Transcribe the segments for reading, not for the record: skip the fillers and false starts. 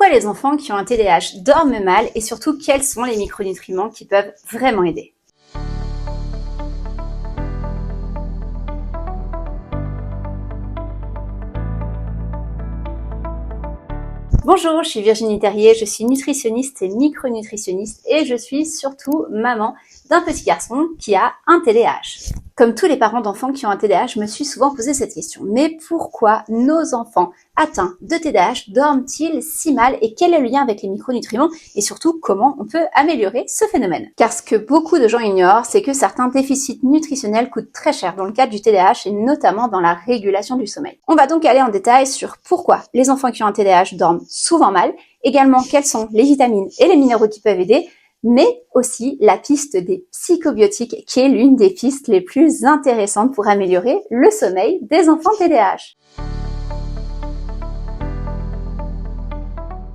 Pourquoi les enfants qui ont un TDAH dorment mal et surtout quels sont les micronutriments qui peuvent vraiment aider? Bonjour, je suis Virginie Terrier, je suis nutritionniste et micronutritionniste et je suis surtout maman d'un petit garçon qui a un TDAH. Comme tous les parents d'enfants qui ont un TDAH, je me suis souvent posé cette question. Mais pourquoi nos enfants atteints de TDAH dorment-ils si mal et quel est le lien avec les micronutriments et surtout comment on peut améliorer ce phénomène? Car ce que beaucoup de gens ignorent, c'est que certains déficits nutritionnels coûtent très cher dans le cadre du TDAH et notamment dans la régulation du sommeil. On va donc aller en détail sur pourquoi les enfants qui ont un TDAH dorment souvent mal, également quelles sont les vitamines et les minéraux qui peuvent aider, mais aussi la piste des psychobiotiques qui est l'une des pistes les plus intéressantes pour améliorer le sommeil des enfants TDAH.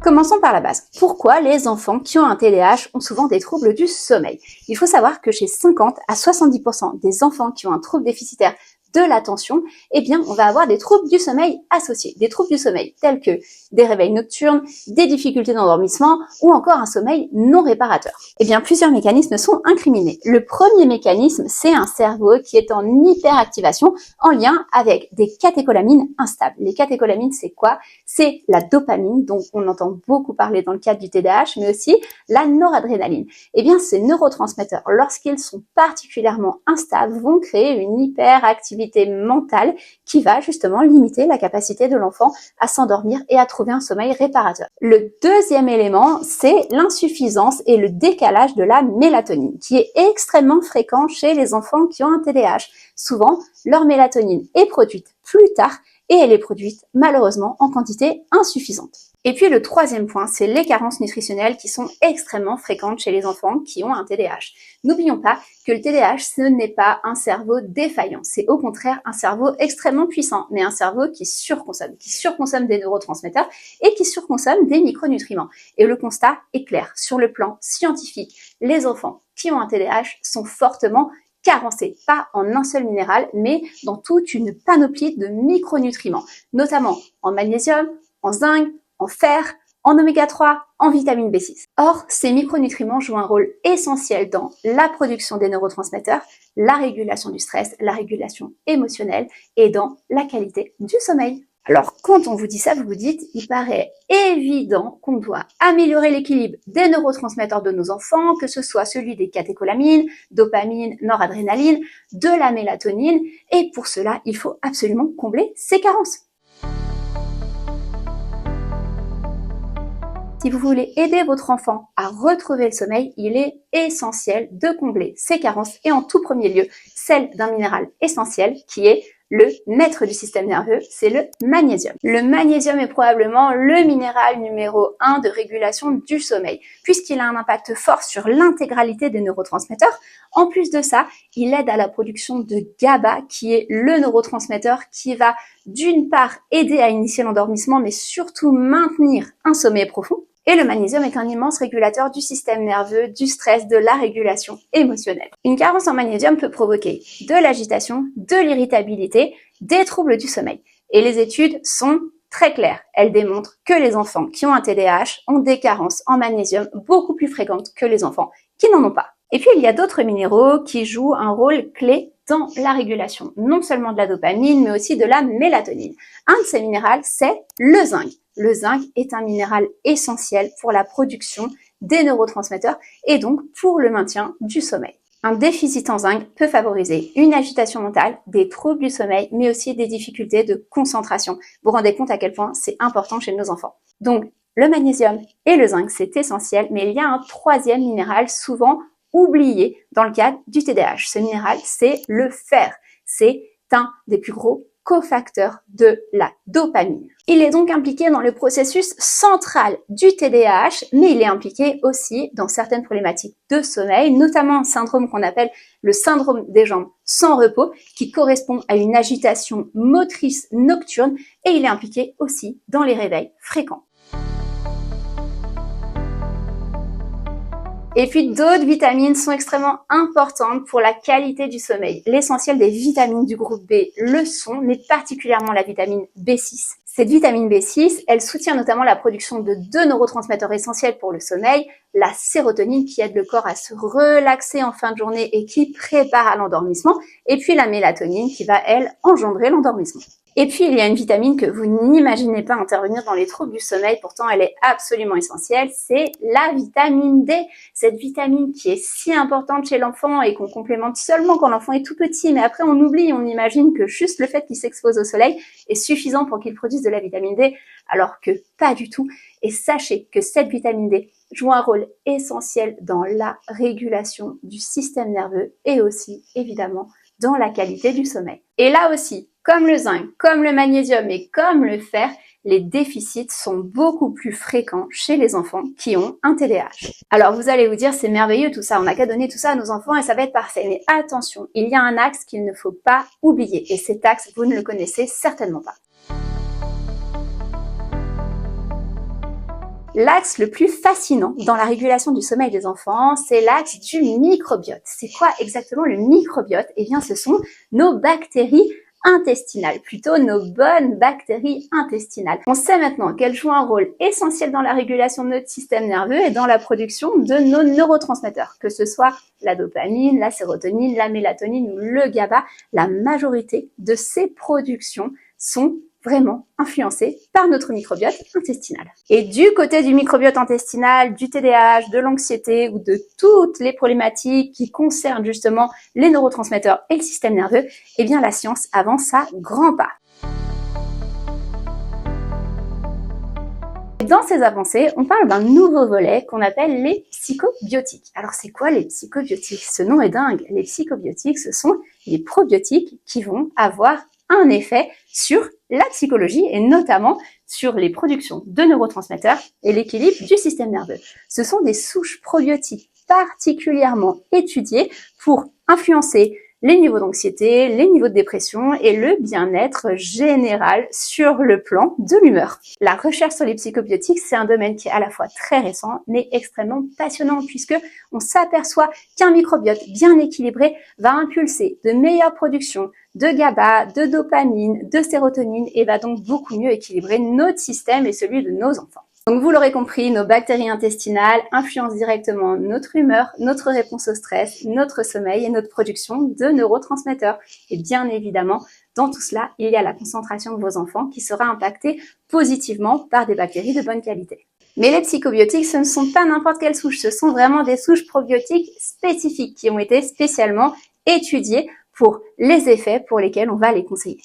Commençons par la base. Pourquoi les enfants qui ont un TDAH ont souvent des troubles du sommeil? Il faut savoir que chez 50 à 70% des enfants qui ont un trouble déficitaire de l'attention, eh bien, on va avoir des troubles du sommeil associés. Des troubles du sommeil tels que des réveils nocturnes, des difficultés d'endormissement ou encore un sommeil non réparateur. Eh bien, plusieurs mécanismes sont incriminés. Le premier mécanisme, c'est un cerveau qui est en hyperactivation en lien avec des catécholamines instables. Les catécholamines, c'est quoi? C'est la dopamine, dont on entend beaucoup parler dans le cadre du TDAH, mais aussi la noradrénaline. Eh bien, ces neurotransmetteurs, lorsqu'ils sont particulièrement instables, vont créer une hyperactivité mentale qui va justement limiter la capacité de l'enfant à s'endormir et à trouver un sommeil réparateur. Le deuxième élément, c'est l'insuffisance et le décalage de la mélatonine, qui est extrêmement fréquent chez les enfants qui ont un TDAH. Souvent, leur mélatonine est produite plus tard et elle est produite malheureusement en quantité insuffisante. Et puis le troisième point, c'est les carences nutritionnelles qui sont extrêmement fréquentes chez les enfants qui ont un TDAH. N'oublions pas que le TDAH, ce n'est pas un cerveau défaillant, c'est au contraire un cerveau extrêmement puissant, mais un cerveau qui surconsomme des neurotransmetteurs et qui surconsomme des micronutriments. Et le constat est clair, sur le plan scientifique, les enfants qui ont un TDAH sont fortement carencés, pas en un seul minéral, mais dans toute une panoplie de micronutriments, notamment en magnésium, en zinc, en fer, en oméga 3, en vitamine B6. Or, ces micronutriments jouent un rôle essentiel dans la production des neurotransmetteurs, la régulation du stress, la régulation émotionnelle et dans la qualité du sommeil. Alors, quand on vous dit ça, vous vous dites, il paraît évident qu'on doit améliorer l'équilibre des neurotransmetteurs de nos enfants, que ce soit celui des catécholamines, dopamine, noradrénaline, de la mélatonine, et pour cela, il faut absolument combler ces carences. Si vous voulez aider votre enfant à retrouver le sommeil, il est essentiel de combler ces carences et en tout premier lieu, celle d'un minéral essentiel qui est le maître du système nerveux, c'est le magnésium. Le magnésium est probablement le minéral numéro 1 de régulation du sommeil, puisqu'il a un impact fort sur l'intégralité des neurotransmetteurs. En plus de ça, il aide à la production de GABA, qui est le neurotransmetteur qui va d'une part aider à initier l'endormissement, mais surtout maintenir un sommeil profond. Et le magnésium est un immense régulateur du système nerveux, du stress, de la régulation émotionnelle. Une carence en magnésium peut provoquer de l'agitation, de l'irritabilité, des troubles du sommeil. Et les études sont très claires. Elles démontrent que les enfants qui ont un TDAH ont des carences en magnésium beaucoup plus fréquentes que les enfants qui n'en ont pas. Et puis, il y a d'autres minéraux qui jouent un rôle clé dans la régulation, non seulement de la dopamine, mais aussi de la mélatonine. Un de ces minéraux, c'est le zinc. Le zinc est un minéral essentiel pour la production des neurotransmetteurs et donc pour le maintien du sommeil. Un déficit en zinc peut favoriser une agitation mentale, des troubles du sommeil, mais aussi des difficultés de concentration. Vous vous rendez compte à quel point c'est important chez nos enfants. Donc, le magnésium et le zinc, c'est essentiel, mais il y a un troisième minéral souvent oublié dans le cadre du TDAH. Ce minéral, c'est le fer. C'est un des plus gros cofacteurs de la dopamine. Il est donc impliqué dans le processus central du TDAH, mais il est impliqué aussi dans certaines problématiques de sommeil, notamment un syndrome qu'on appelle le syndrome des jambes sans repos, qui correspond à une agitation motrice nocturne, et il est impliqué aussi dans les réveils fréquents. Et puis d'autres vitamines sont extrêmement importantes pour la qualité du sommeil. L'essentiel des vitamines du groupe B le sont, mais particulièrement la vitamine B6. Cette vitamine B6, elle soutient notamment la production de deux neurotransmetteurs essentiels pour le sommeil, la sérotonine qui aide le corps à se relaxer en fin de journée et qui prépare à l'endormissement, et puis la mélatonine qui va, elle, engendrer l'endormissement. Et puis, il y a une vitamine que vous n'imaginez pas intervenir dans les troubles du sommeil, pourtant elle est absolument essentielle, c'est la vitamine D. Cette vitamine qui est si importante chez l'enfant et qu'on complémente seulement quand l'enfant est tout petit, mais après on oublie, on imagine que juste le fait qu'il s'expose au soleil est suffisant pour qu'il produise de la vitamine D, alors que pas du tout. Et sachez que cette vitamine D joue un rôle essentiel dans la régulation du système nerveux et aussi, évidemment, dans la qualité du sommeil. Et là aussi, comme le zinc, comme le magnésium et comme le fer, les déficits sont beaucoup plus fréquents chez les enfants qui ont un TDAH. Alors vous allez vous dire, c'est merveilleux tout ça, on n'a qu'à donner tout ça à nos enfants et ça va être parfait. Mais attention, il y a un axe qu'il ne faut pas oublier et cet axe, vous ne le connaissez certainement pas. L'axe le plus fascinant dans la régulation du sommeil des enfants, c'est l'axe du microbiote. C'est quoi exactement le microbiote? Eh bien, ce sont nos bactéries intestinales, plutôt nos bonnes bactéries intestinales. On sait maintenant qu'elles jouent un rôle essentiel dans la régulation de notre système nerveux et dans la production de nos neurotransmetteurs, que ce soit la dopamine, la sérotonine, la mélatonine ou le GABA. La majorité de ces productions sont vraiment influencé par notre microbiote intestinal. Et du côté du microbiote intestinal, du TDAH, de l'anxiété ou de toutes les problématiques qui concernent justement les neurotransmetteurs et le système nerveux, eh bien la science avance à grands pas. Dans ces avancées, on parle d'un nouveau volet qu'on appelle les psychobiotiques. Alors c'est quoi les psychobiotiques? Ce nom est dingue. Les psychobiotiques, ce sont les probiotiques qui vont avoir un effet sur la psychologie et notamment sur les productions de neurotransmetteurs et l'équilibre du système nerveux. Ce sont des souches probiotiques particulièrement étudiées pour influencer les niveaux d'anxiété, les niveaux de dépression et le bien-être général sur le plan de l'humeur. La recherche sur les psychobiotiques, c'est un domaine qui est à la fois très récent mais extrêmement passionnant puisque on s'aperçoit qu'un microbiote bien équilibré va impulser de meilleures productions de GABA, de dopamine, de sérotonine et va donc beaucoup mieux équilibrer notre système et celui de nos enfants. Donc vous l'aurez compris, nos bactéries intestinales influencent directement notre humeur, notre réponse au stress, notre sommeil et notre production de neurotransmetteurs. Et bien évidemment, dans tout cela, il y a la concentration de vos enfants qui sera impactée positivement par des bactéries de bonne qualité. Mais les psychobiotiques, ce ne sont pas n'importe quelles souches, ce sont vraiment des souches probiotiques spécifiques qui ont été spécialement étudiées pour les effets pour lesquels on va les conseiller.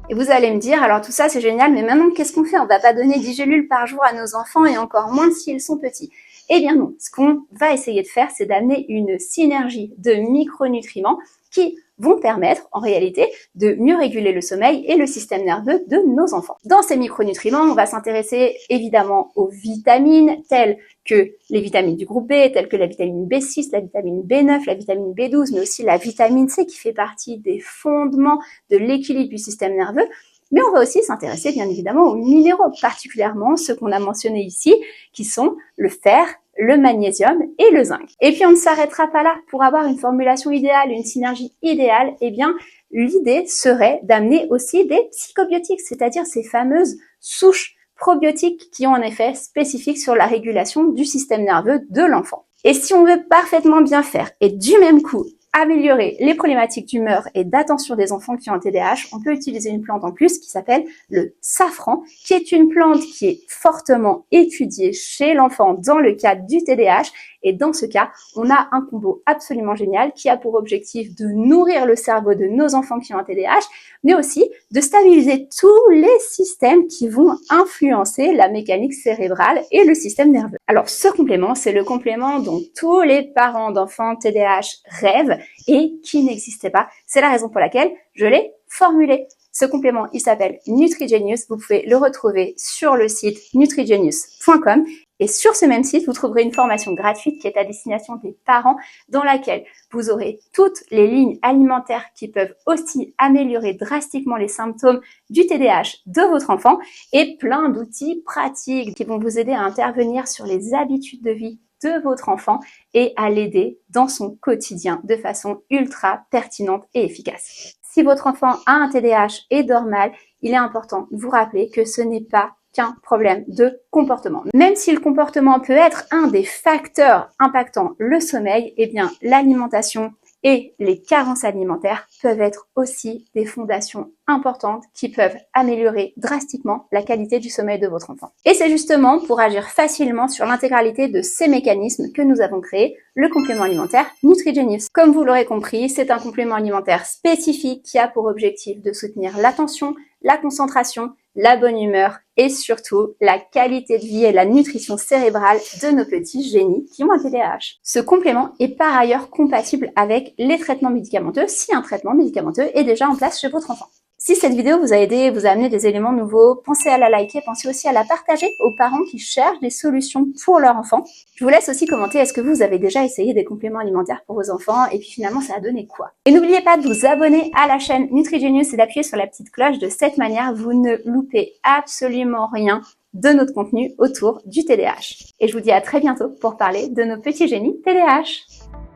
Et vous allez me dire, alors tout ça c'est génial, mais maintenant qu'est-ce qu'on fait? On va pas donner 10 gélules par jour à nos enfants et encore moins s'ils sont petits. Eh bien non, ce qu'on va essayer de faire, c'est d'amener une synergie de micronutriments qui vont permettre en réalité de mieux réguler le sommeil et le système nerveux de nos enfants. Dans ces micronutriments, on va s'intéresser évidemment aux vitamines telles que les vitamines du groupe B, telles que la vitamine B6, la vitamine B9, la vitamine B12, mais aussi la vitamine C qui fait partie des fondements de l'équilibre du système nerveux. Mais on va aussi s'intéresser bien évidemment aux minéraux, particulièrement ceux qu'on a mentionnés ici, qui sont le fer, le magnésium et le zinc. Et puis on ne s'arrêtera pas là. Pour avoir une formulation idéale, une synergie idéale, eh bien l'idée serait d'amener aussi des psychobiotiques, c'est-à-dire ces fameuses souches probiotiques qui ont un effet spécifique sur la régulation du système nerveux de l'enfant. Et si on veut parfaitement bien faire et du même coup améliorer les problématiques d'humeur et d'attention des enfants qui ont un TDAH, on peut utiliser une plante en plus qui s'appelle le safran, qui est une plante qui est fortement étudiée chez l'enfant dans le cadre du TDAH. Et dans ce cas, on a un combo absolument génial qui a pour objectif de nourrir le cerveau de nos enfants qui ont un TDAH, mais aussi de stabiliser tous les systèmes qui vont influencer la mécanique cérébrale et le système nerveux. Alors ce complément, c'est le complément dont tous les parents d'enfants TDAH rêvent et qui n'existait pas. C'est la raison pour laquelle je l'ai formulé. Ce complément, il s'appelle Nutrigenius. Vous pouvez le retrouver sur le site nutrigenius.com. Et sur ce même site, vous trouverez une formation gratuite qui est à destination des parents dans laquelle vous aurez toutes les lignes alimentaires qui peuvent aussi améliorer drastiquement les symptômes du TDAH de votre enfant et plein d'outils pratiques qui vont vous aider à intervenir sur les habitudes de vie de votre enfant et à l'aider dans son quotidien de façon ultra pertinente et efficace. Si votre enfant a un TDAH et dort mal, il est important de vous rappeler que ce n'est pas qu'un problème de comportement. Même si le comportement peut être un des facteurs impactant le sommeil, eh bien l'alimentation et les carences alimentaires peuvent être aussi des fondations importantes qui peuvent améliorer drastiquement la qualité du sommeil de votre enfant. Et c'est justement pour agir facilement sur l'intégralité de ces mécanismes que nous avons créé le complément alimentaire Nutrigenius. Comme vous l'aurez compris, c'est un complément alimentaire spécifique qui a pour objectif de soutenir l'attention, la concentration, la bonne humeur et surtout la qualité de vie et la nutrition cérébrale de nos petits génies qui ont un TDAH. Ce complément est par ailleurs compatible avec les traitements médicamenteux si un traitement médicamenteux est déjà en place chez votre enfant. Si cette vidéo vous a aidé, vous a amené des éléments nouveaux, pensez à la liker, pensez aussi à la partager aux parents qui cherchent des solutions pour leur enfant. Je vous laisse aussi commenter, est-ce que vous avez déjà essayé des compléments alimentaires pour vos enfants et puis finalement ça a donné quoi? Et n'oubliez pas de vous abonner à la chaîne Nutrigenius et d'appuyer sur la petite cloche. De cette manière, vous ne loupez absolument rien de notre contenu autour du TDAH. Et je vous dis à très bientôt pour parler de nos petits génies TDAH.